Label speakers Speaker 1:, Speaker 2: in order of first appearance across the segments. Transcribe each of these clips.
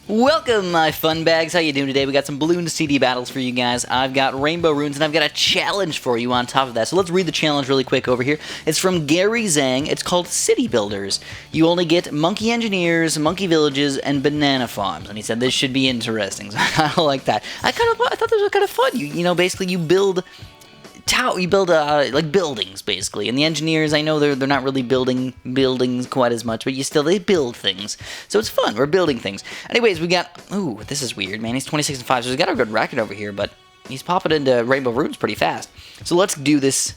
Speaker 1: Welcome, my fun bags. How you doing today? We got some Bloons CD battles for you guys. I've got Rainbow Runes, and I've got a challenge for you on top of that. So let's read the challenge really quick over here. It's from Gary Zhang. It's called City Builders. You only get monkey engineers, monkey villages, and banana farms. And he said this should be interesting. So I like that. I thought this was kind of fun. Basically you build like buildings, basically. And the engineers, I know they're not really building buildings quite as much, but they build things. So it's fun. We're building things. Anyways, we got, ooh, this is weird, man. He's 26-5, so he's got a good record over here, but he's popping into Rainbow Runes pretty fast. So let's do this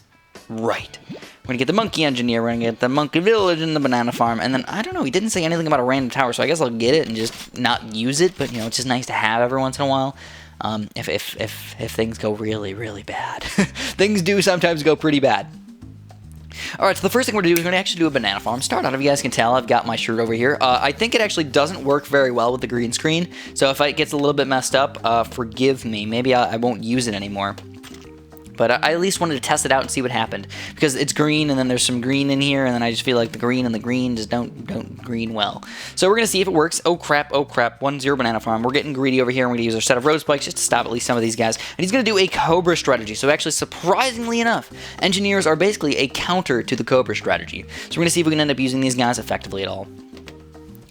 Speaker 1: right. We're gonna get the monkey engineer, we're gonna get the monkey village and the banana farm, and then, I don't know, he didn't say anything about a random tower, so I guess I'll get it and just not use it, but, it's just nice to have every once in a while. If things go really, really bad. Things do sometimes go pretty bad. Alright, so the first thing we're going to do is we're going to actually do a banana farm start out. If you guys can tell, I've got my shirt over here. I think it actually doesn't work very well with the green screen, so if it gets a little bit messed up, forgive me. Maybe I won't use it anymore. But I at least wanted to test it out and see what happened. Because it's green, and then there's some green in here, and then I just feel like the green and the green just don't green well. So we're going to see if it works. Oh crap, 1-0 banana farm. We're getting greedy over here, and we're going to use our set of road spikes just to stop at least some of these guys. And he's going to do a Cobra strategy. So actually, surprisingly enough, engineers are basically a counter to the Cobra strategy. So we're going to see if we can end up using these guys effectively at all.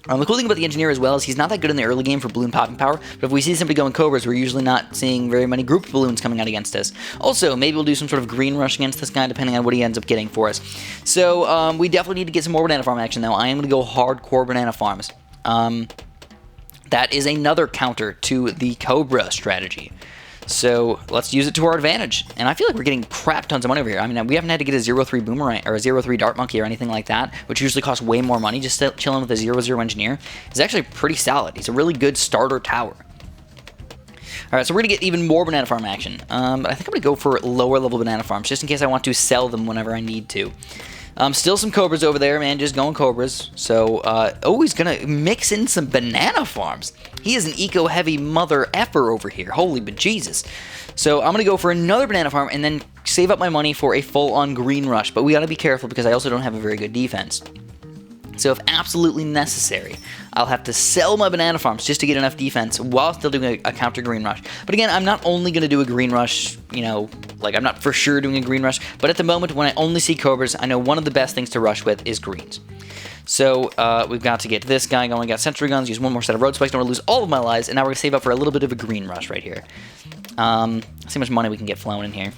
Speaker 1: The cool thing about the engineer as well is he's not that good in the early game for balloon popping power, but if we see somebody going Cobras, we're usually not seeing very many group balloons coming out against us. Also, maybe we'll do some sort of green rush against this guy, depending on what he ends up getting for us. So, we definitely need to get some more banana farm action, though. I am going to go hardcore banana farms. That is another counter to the Cobra strategy. So let's use it to our advantage. And I feel like we're getting crap tons of money over here. I mean, we haven't had to get a 0-3 boomerang or a 0-3 dart monkey or anything like that, which usually costs way more money. Just chilling with a 0-0 engineer is actually pretty solid. He's a really good starter tower. Alright, so we're going to get even more banana farm action. But I think I'm going to go for lower level banana farms, just in case I want to sell them whenever I need to. Still some Cobras over there, man, just going Cobras. So, he's going to mix in some banana farms. He is an eco-heavy mother effer over here. Holy bejesus. So, I'm going to go for another banana farm and then save up my money for a full-on green rush. But we got to be careful because I also don't have a very good defense. So, if absolutely necessary, I'll have to sell my banana farms just to get enough defense while still doing a counter green rush. But again, I'm not only going to do a green rush, I'm not for sure doing a green rush, but at the moment when I only see Cobras, I know one of the best things to rush with is greens. So, we've got to get this guy going, got sentry guns, use one more set of road spikes, don't want to lose all of my lives, and now we're going to save up for a little bit of a green rush right here. See how much money we can get flowing in here.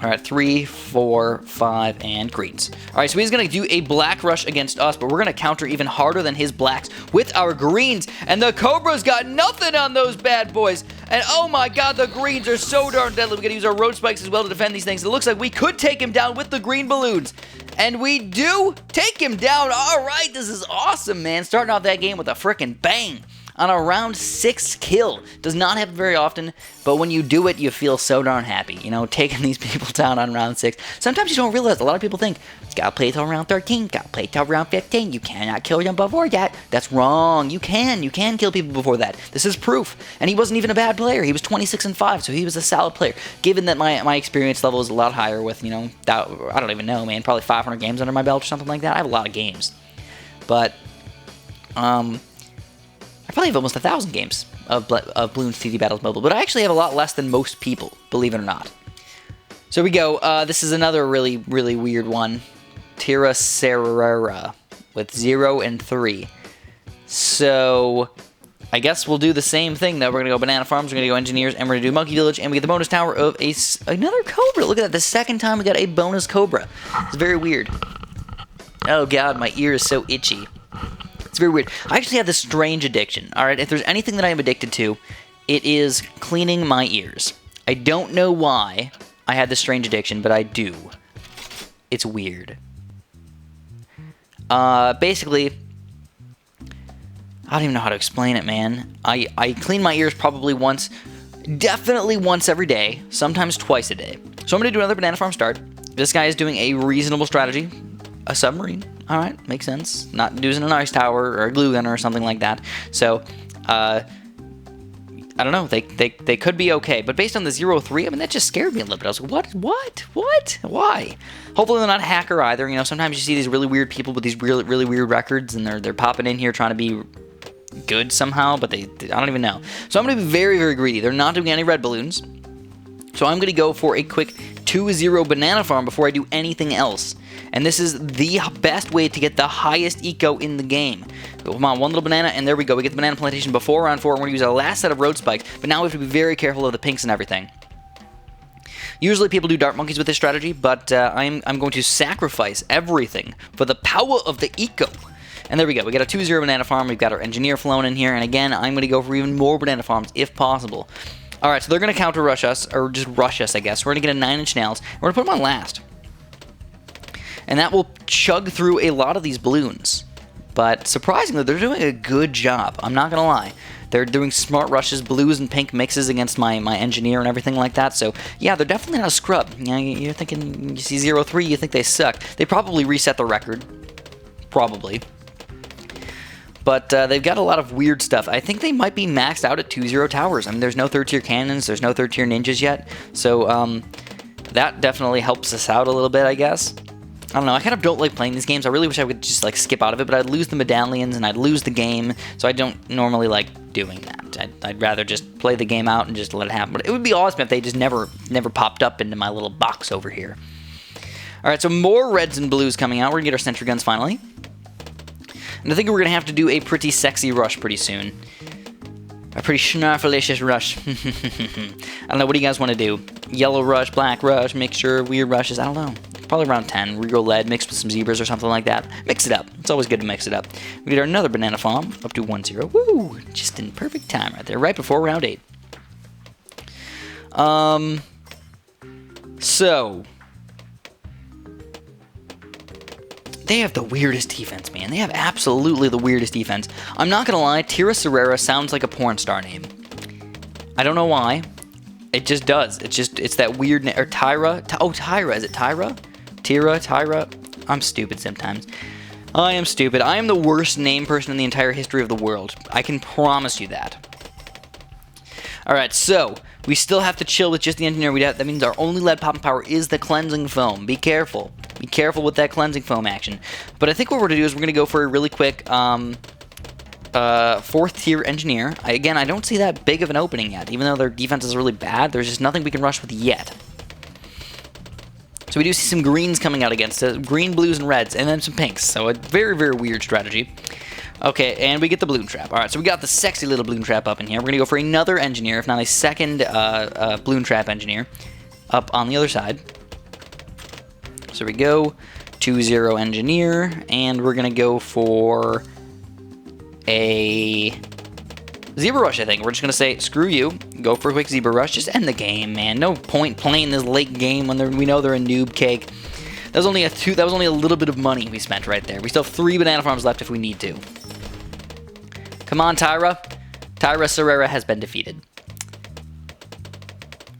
Speaker 1: Alright, 3, 4, 5, and greens. Alright, so he's going to do a black rush against us, but we're going to counter even harder than his blacks with our greens. And the Cobra's got nothing on those bad boys. And oh my god, the greens are so darn deadly. We're going to use our road spikes as well to defend these things. It looks like we could take him down with the green balloons. And we do take him down. Alright, this is awesome, man. Starting off that game with a frickin' bang. On a round 6 kill. Does not happen very often, but when you do it, you feel so darn happy. Taking these people down on round 6. Sometimes you don't realize. A lot of people think, it's gotta play till round 13, gotta play till round 15. You cannot kill them before that. That's wrong. You can kill people before that. This is proof. And he wasn't even a bad player. He was 26-5, so he was a solid player. Given that my experience level is a lot higher with, I don't even know, man, probably 500 games under my belt or something like that. I have a lot of games. But, I probably have almost 1,000 games of Bloons TD Battles Mobile, but I actually have a lot less than most people, believe it or not. So here we go. This is another really, really weird one. Tira Serrera with 0 and 3. So I guess we'll do the same thing, though. We're going to go Banana Farms, we're going to go Engineers, and we're going to do Monkey Village, and we get the bonus tower of another Cobra. Look at that. The second time we got a bonus Cobra. It's very weird. Oh, God, my ear is so itchy. It's very weird. I actually have this strange addiction, alright? If there's anything that I am addicted to, it is cleaning my ears. I don't know why I had this strange addiction, but I do. It's weird. Basically, I don't even know how to explain it, man. I clean my ears probably definitely once every day, sometimes twice a day. So I'm going to do another Banana Farm start. This guy is doing a reasonable strategy. A submarine. Alright, makes sense. Not using an ice tower or a glue gunner or something like that. So, I don't know. They could be okay. But based on the 0-3, I mean, that just scared me a little bit. I was like, what? Why? Hopefully they're not a hacker either. Sometimes you see these really weird people with these really weird records, and they're popping in here trying to be good somehow, but I don't even know. So I'm going to be very, very greedy. They're not doing any red balloons. So I'm going to go for a quick 2-0 banana farm before I do anything else. And this is the best way to get the highest eco in the game. Come on, one little banana, and there we go. We get the banana plantation before round 4, and we're going to use our last set of road spikes. But now we have to be very careful of the pinks and everything. Usually people do dart monkeys with this strategy, but I'm going to sacrifice everything for the power of the eco. And there we go. We got a 2-0 banana farm. We've got our engineer flown in here. And again, I'm going to go for even more banana farms if possible. Alright, so they're going to counter rush us, or just rush us, I guess. We're going to get a 9-inch nails. We're going to put them on last. And that will chug through a lot of these balloons. But surprisingly, they're doing a good job. I'm not going to lie. They're doing smart rushes, blues and pink mixes against my engineer and everything like that. So, yeah, they're definitely not a scrub. You know, you're thinking, you see 0-3, you think they suck. They probably reset the record. Probably. But they've got a lot of weird stuff. I think they might be maxed out at 2-0 towers. I mean, there's no third-tier cannons. There's no third-tier ninjas yet. So that definitely helps us out a little bit, I guess. I don't know. I kind of don't like playing these games. I really wish I would just, like, skip out of it. But I'd lose the medallions, and I'd lose the game. So I don't normally like doing that. I'd rather just play the game out and just let it happen. But it would be awesome if they just never popped up into my little box over here. All right, so more reds and blues coming out. We're going to get our sentry guns finally. And I think we're going to have to do a pretty sexy rush pretty soon. A pretty snarfalicious rush. I don't know, what do you guys want to do? Yellow rush, black rush, mixture, weird rushes, I don't know. Probably around 10. Regal lead mixed with some zebras or something like that. Mix it up. It's always good to mix it up. We get another banana farm, up to 1-0. Woo! Just in perfect time right there, right before round 8. So... they have the weirdest defense, man. They have absolutely the weirdest defense. I'm not gonna lie, Tira Serrera sounds like a porn star name. I don't know why. It just does. It's that weird name. Or Tyra. Oh, Tyra. Is it Tyra? Tyra. I'm stupid sometimes. I am stupid. I am the worst name person in the entire history of the world. I can promise you that. Alright, so we still have to chill with just the engineer. That means our only lead popping power is the cleansing foam. Be careful. Be careful with that cleansing foam action. But I think what we're going to do is we're going to go for a really quick 4th tier engineer. Again, I don't see that big of an opening yet. Even though their defense is really bad, there's just nothing we can rush with yet. So we do see some greens coming out against us. Green, blues, and reds, and then some pinks. So a very, very weird strategy. Okay, and we get the balloon trap. Alright, so we got the sexy little balloon trap up in here. We're going to go for another engineer, if not a second balloon trap engineer, up on the other side. So we go, 2-0 engineer, and we're going to go for a zebra rush, I think. We're just going to say, screw you, go for a quick zebra rush, just end the game, man. No point playing this late game when we know they're a noob cake. That was only a little bit of money we spent right there. We still have 3 banana farms left if we need to. Come on, Tyra. Tyra Serrera has been defeated.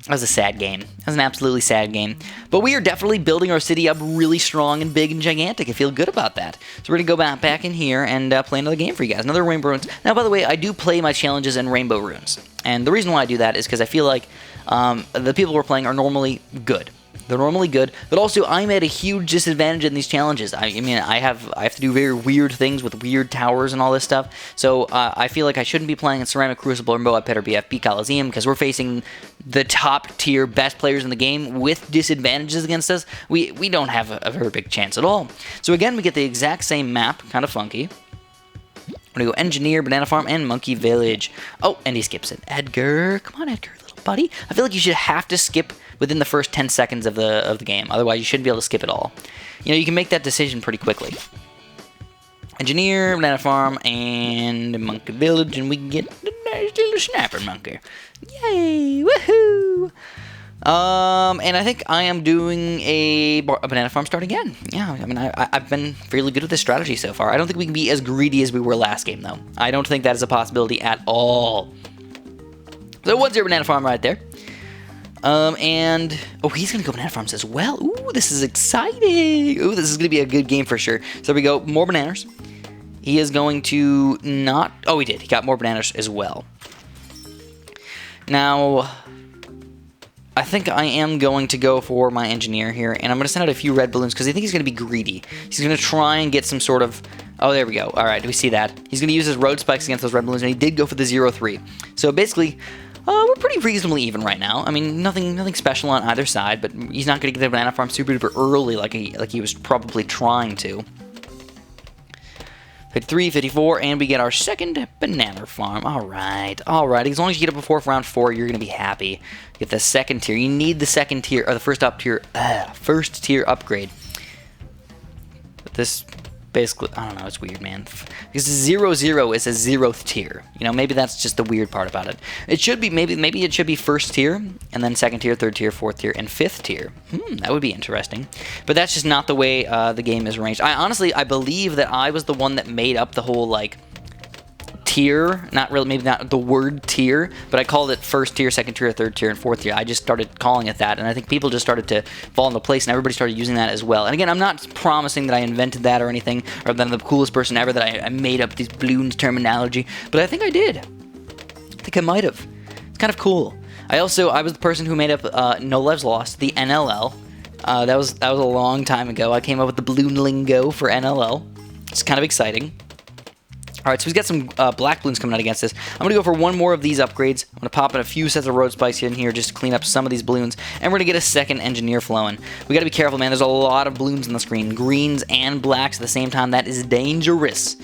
Speaker 1: That was a sad game. That was an absolutely sad game. But we are definitely building our city up really strong and big and gigantic. I feel good about that. So we're going to go back in here and play another game for you guys. Another Rainbow Runes. Now, by the way, I do play my challenges in Rainbow Runes. And the reason why I do that is because I feel like the people we're playing are normally good. They're normally good, but also I'm at a huge disadvantage in these challenges. I mean, I have to do very weird things with weird towers and all this stuff. So I feel like I shouldn't be playing in Ceramic Crucible or Moab Pit or BFB Coliseum because we're facing the top tier best players in the game with disadvantages against us. We don't have a very big chance at all. So again, we get the exact same map, kind of funky. We're gonna go Engineer, Banana Farm, and Monkey Village. Oh, and he skips it. Edgar, come on, Edgar, little buddy. I feel like you should have to skip within the first 10 seconds of the game. Otherwise, you shouldn't be able to skip it all. You know, you can make that decision pretty quickly. Engineer, Banana Farm, and Monkey Village, and we can get the nice little snapper monkey. Yay! Woohoo! And I think I am doing a Banana Farm start again. Yeah, I mean, I've been fairly good with this strategy so far. I don't think we can be as greedy as we were last game, though. I don't think that is a possibility at all. So 1-0 Banana Farm right there. And, oh, he's going to go Banana Farms as well. Ooh, this is exciting. Ooh, this is going to be a good game for sure. So there we go, more bananas. He is going to not, oh, he did. He got more bananas as well. Now, I think I am going to go for my engineer here, and I'm going to send out a few red balloons because I think he's going to be greedy. He's going to try and get some sort of Oh, there we go. All right, do we see that? He's going to use his road spikes against those red balloons, and he did go for the 0-3. So basically, we're pretty reasonably even right now. I mean, nothing special on either side, but he's not going to get the banana farm super duper early like he was probably trying to. 53, 54, and we get our second banana farm. All right. As long as you get it before round 4, you're going to be happy. Get the second tier. You need the second tier, or the first tier upgrade. But this, basically, I don't know, it's weird, man. Because 0-0 is a 0th tier. You know, maybe that's just the weird part about it. It should be, maybe it should be first tier, and then second tier, third tier, fourth tier, and fifth tier. That would be interesting. But that's just not the way the game is arranged. I believe that I was the one that made up the whole, like, tier. Not really, maybe not the word tier, but I called it first tier, second tier, third tier, and fourth tier. I just started calling it that, and I think people just started to fall into place, and everybody started using that as well. And again, I'm not promising that I invented that or anything, or that I'm the coolest person ever, that I made up these Bloons terminology, but I think I did. I think I might have. It's kind of cool. I was the person who made up No Lives Lost, the NLL. That was a long time ago. I came up with the Bloon lingo for NLL. It's kind of exciting. Alright, so we've got some black balloons coming out against this. I'm going to go for one more of these upgrades. I'm going to pop in a few sets of road spikes in here just to clean up some of these balloons. And we're going to get a second engineer flowing. We got to be careful, man. There's a lot of balloons on the screen. Greens and blacks at the same time. That is dangerous.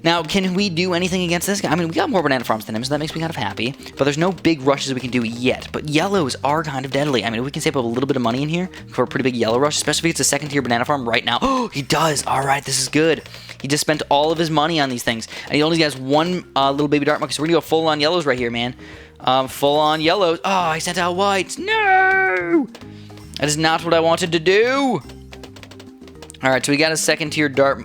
Speaker 1: Now, can we do anything against this guy? I mean, we got more banana farms than him, so that makes me kind of happy. But there's no big rushes we can do yet. But yellows are kind of deadly. I mean, we can save up a little bit of money in here for a pretty big yellow rush, especially if it's a second tier banana farm right now. Oh, he does. All right, this is good. He just spent all of his money on these things. And he only has one little baby dart monkey, so we're going to go full on yellows right here, man. Full on yellows. Oh, I sent out whites. No! That is not what I wanted to do. Alright, so we got a second tier dart,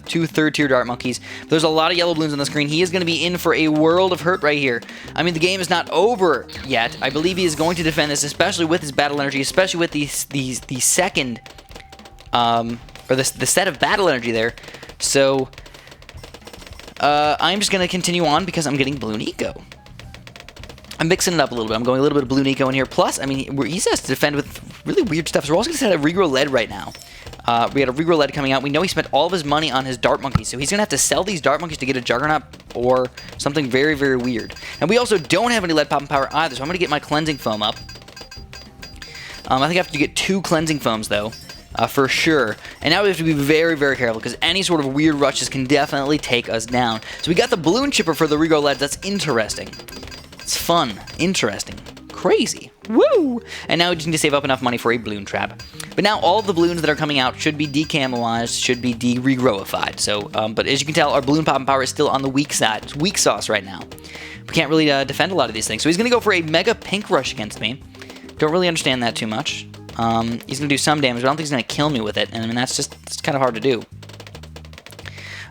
Speaker 1: two third tier dart monkeys. There's a lot of yellow balloons on the screen. He is going to be in for a world of hurt right here. I mean, the game is not over yet. I believe he is going to defend this, especially with his battle energy, especially with the second, or the set of battle energy there. So, I'm just going to continue on because I'm getting Bloon Eco. I'm mixing it up a little bit. I'm going a little bit of Bloon Eco in here. Plus, I mean, he has to defend with really weird stuff. So we're also going to set a regrow lead right now. We got a regrow lead coming out. We know he spent all of his money on his dart monkeys, so he's going to have to sell these dart monkeys to get a juggernaut or something very, very weird. And we also don't have any lead popping power either, so I'm going to get my cleansing foam up. I think I have to get 2 cleansing foams, though, for sure. And now we have to be very, very careful, because any sort of weird rushes can definitely take us down. So we got the balloon chipper for the regrow leads. That's interesting. It's fun. Interesting. Crazy. Woo! And now we just need to save up enough money for a balloon trap. But now all of the balloons that are coming out should be decamoized, should be de-regrowified. So, but as you can tell, our balloon popping power is still on the weak side. It's weak sauce right now. We can't really defend a lot of these things. So he's going to go for a mega pink rush against me. Don't really understand that too much. He's going to do some damage, but I don't think he's going to kill me with it. And I mean, it's kind of hard to do.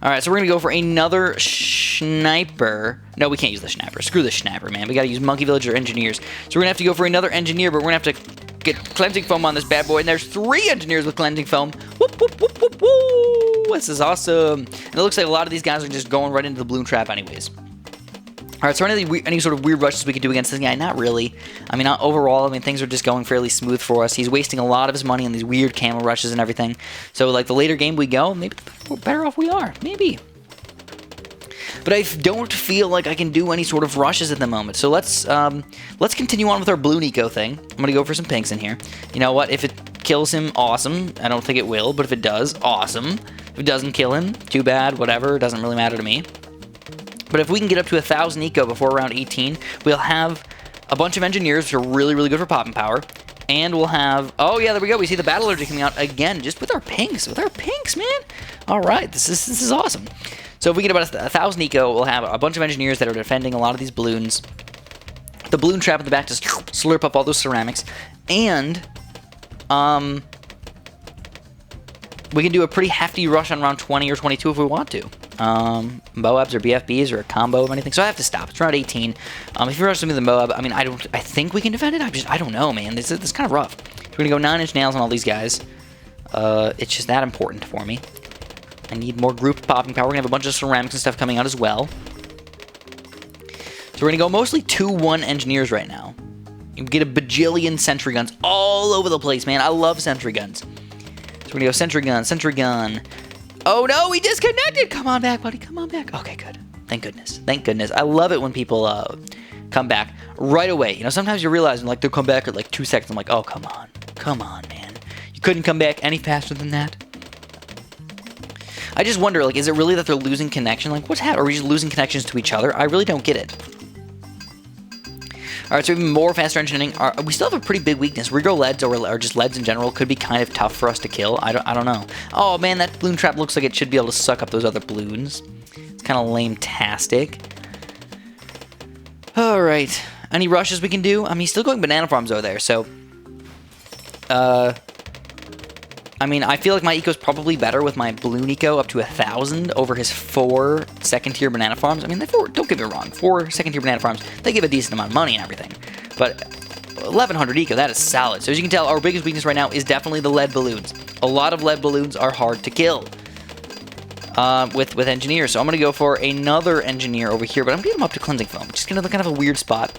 Speaker 1: Alright, so we're going to go for another sniper. No, we can't use the sniper. Screw the sniper, man. We got to use Monkey Village or Engineers. So we're going to have to go for another Engineer, but we're going to have to get Cleansing Foam on this bad boy. And there's 3 Engineers with Cleansing Foam. Whoop, whoop, whoop, whoop, whoop. This is awesome. And it looks like a lot of these guys are just going right into the balloon trap anyways. Alright, so any sort of weird rushes we could do against this guy? Not really. I mean, overall, I mean, things are just going fairly smooth for us. He's wasting a lot of his money on these weird camel rushes and everything. So, like, the later game we go, maybe the better off we are. Maybe. But I don't feel like I can do any sort of rushes at the moment. So let's continue on with our Bloon Eco thing. I'm going to go for some pinks in here. You know what? If it kills him, awesome. I don't think it will, but if it does, awesome. If it doesn't kill him, too bad, whatever. It doesn't really matter to me. But if we can get up to 1,000 eco before round 18, we'll have a bunch of engineers, which are really, really good for popping power. And we'll have... Oh, yeah, there we go. We see the battle energy coming out again, just with our pinks. With our pinks, man. All right, this is awesome. So if we get about 1,000 eco, we'll have a bunch of engineers that are defending a lot of these balloons. The balloon trap in the back just slurp up all those ceramics. And... we can do a pretty hefty rush on round 20 or 22 if we want to. Moabs or BFBs or a combo of anything. So I have to stop. It's round 18. If you rush me the Moab, I mean, I think we can defend it. I don't know, man. This is kind of rough. We're gonna go 9-inch nails on all these guys. It's just that important for me. I need more group popping power. We're gonna have a bunch of ceramics and stuff coming out as well. So we're gonna go mostly 2-1 engineers right now. You get a bajillion sentry guns all over the place, man. I love sentry guns. So we're gonna go sentry gun, Oh no, he disconnected. Come on back, buddy. Come on back. Okay, good. Thank goodness. Thank goodness. I love it when people come back right away. You know, sometimes you realize like they'll come back at like 2 seconds. I'm like, oh, come on. Come on, man. You couldn't come back any faster than that? I just wonder, like, is it really that they're losing connection? Like, what's happening? Are we just losing connections to each other? I really don't get it. Alright, so even more faster engineering. We still have a pretty big weakness. Regrow leads or just leads in general could be kind of tough for us to kill. I don't know. Oh man, that balloon trap looks like it should be able to suck up those other balloons. It's kind of lame-tastic. Alright. Any rushes we can do? I mean, he's still going banana farms over there, so... I mean, I feel like my eco's probably better with my balloon eco up to 1,000 over his 4 second-tier banana farms. I mean, don't get me wrong, 4 second-tier banana farms, they give a decent amount of money and everything. But 1,100 eco, that is solid. So as you can tell, our biggest weakness right now is definitely the lead balloons. A lot of lead balloons are hard to kill with engineers. So I'm going to go for another engineer over here, but I'm getting him up to cleansing foam, which is kind of a weird spot.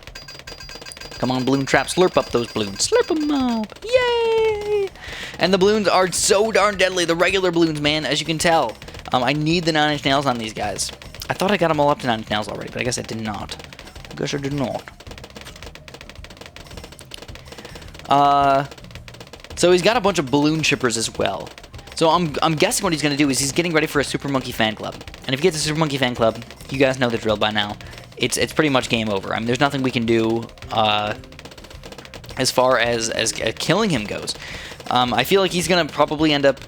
Speaker 1: Come on, balloon trap, slurp up those balloons. Slurp them up. Yay! And the balloons are so darn deadly. The regular balloons, man, as you can tell. I need the 9-inch nails on these guys. I thought I got them all up to 9-inch nails already, but I guess I did not. So he's got a bunch of balloon chippers as well. So I'm guessing what he's going to do is he's getting ready for a Super Monkey fan club. And if he gets a Super Monkey fan club, you guys know the drill by now. It's pretty much game over. I mean, there's nothing we can do as far as killing him goes. I feel like he's going to probably end up...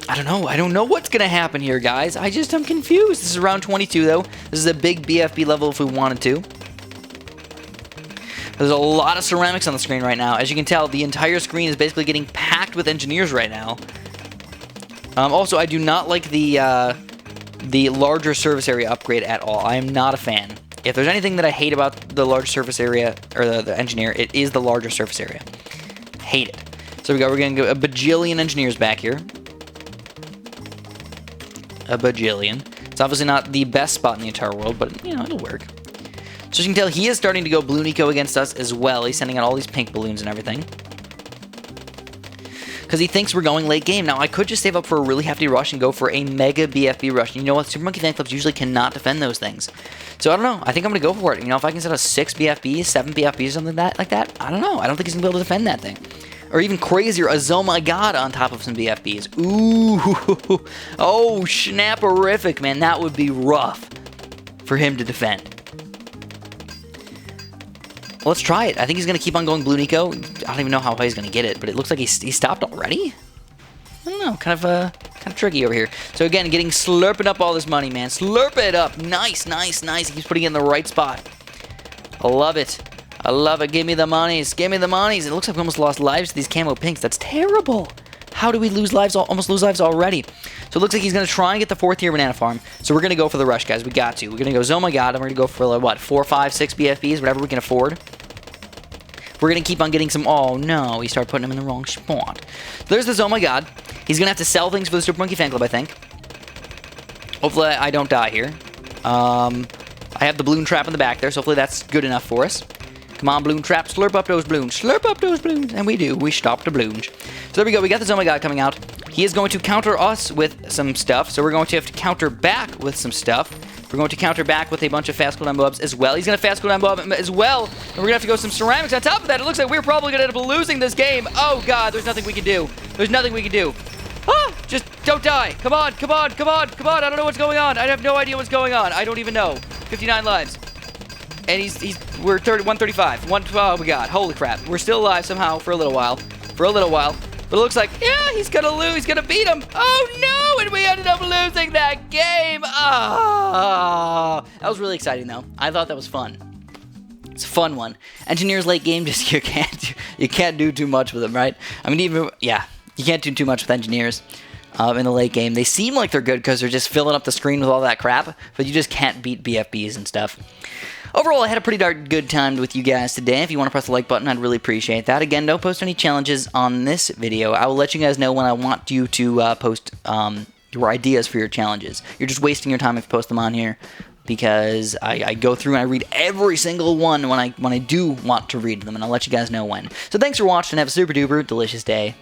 Speaker 1: I don't know what's going to happen here, guys. I'm confused. This is round 22, though. This is a big BFB level if we wanted to. There's a lot of ceramics on the screen right now. As you can tell, the entire screen is basically getting packed with engineers right now. Also, I do not like the larger surface area upgrade at all. I am not a fan. If there's anything that I hate about the large surface area, or the engineer, it is the larger surface area. Hate it. So we're going to go a bajillion engineers back here. A bajillion. It's obviously not the best spot in the entire world, but, you know, it'll work. So as you can tell, he is starting to go balloon eco against us as well. He's sending out all these pink balloons and everything. Because he thinks we're going late game. Now, I could just save up for a really hefty rush and go for a mega BFB rush. And you know what? Super Monkey fan clubs usually cannot defend those things. So, I don't know. I think I'm going to go for it. You know, if I can set up 6 BFBs, 7 BFBs, something like that, I don't know. I don't think he's going to be able to defend that thing. Or even crazier, a Oh My God on top of some BFBs. Ooh. Oh, snap-orific, man. That would be rough for him to defend. Let's try it. I think he's going to keep on going Blue Nico. I don't even know how high he's going to get it, but it looks like he stopped already? I don't know. Kind of tricky over here. So again, slurping up all this money, man. Slurp it up. Nice, nice, nice. He keeps putting it in the right spot. I love it. I love it. Give me the monies. Give me the monies. It looks like we almost lost lives to these camo pinks. That's terrible. How do we lose lives? Almost lose lives already. So it looks like he's going to try and get the 4th tier banana farm. So we're going to go for the rush, guys. We got to. We're going to go Oh My God. And we're going to go for, what, 4, 5, 6 BFBs, whatever we can afford. We're going to keep on getting some... Oh, no. He started putting them in the wrong spot. So there's this Oh My God. He's going to have to sell things for the Super Monkey fan club, I think. Hopefully I don't die here. I have the balloon trap in the back there, so hopefully that's good enough for us. Come on, balloon trap. Slurp up those balloons. Slurp up those balloons. And we do. We stop the balloons. So there we go. We got this Oh My God coming out. He is going to counter us with some stuff. So we're going to have to counter back with some stuff. We're going to counter back with a bunch of fast cooldown buffs as well. He's going to fast cooldown buff as well. And we're going to have to go some ceramics on top of that. It looks like we're probably going to end up losing this game. Oh, God. There's nothing we can do. There's nothing we can do. Ah, just don't die. Come on. Come on. Come on. Come on. I don't know what's going on. I have no idea what's going on. I don't even know. 59 lives. And we're 135. Oh my God, holy crap. We're still alive somehow for a little while. But it looks like, yeah, he's gonna lose. He's gonna beat him. Oh no, and we ended up losing that game. Ah, that was really exciting though. I thought that was fun. It's a fun one. Engineers late game, just you can't do too much with them, right? I mean, you can't do too much with engineers. In the late game. They seem like they're good because they're just filling up the screen with all that crap, but you just can't beat BFBs and stuff. Overall, I had a pretty darn good time with you guys today. If you want to press the like button, I'd really appreciate that. Again, don't post any challenges on this video. I will let you guys know when I want you to post your ideas for your challenges. You're just wasting your time if you post them on here because I go through and I read every single one when I do want to read them, and I'll let you guys know when. So thanks for watching and have a super duper delicious day.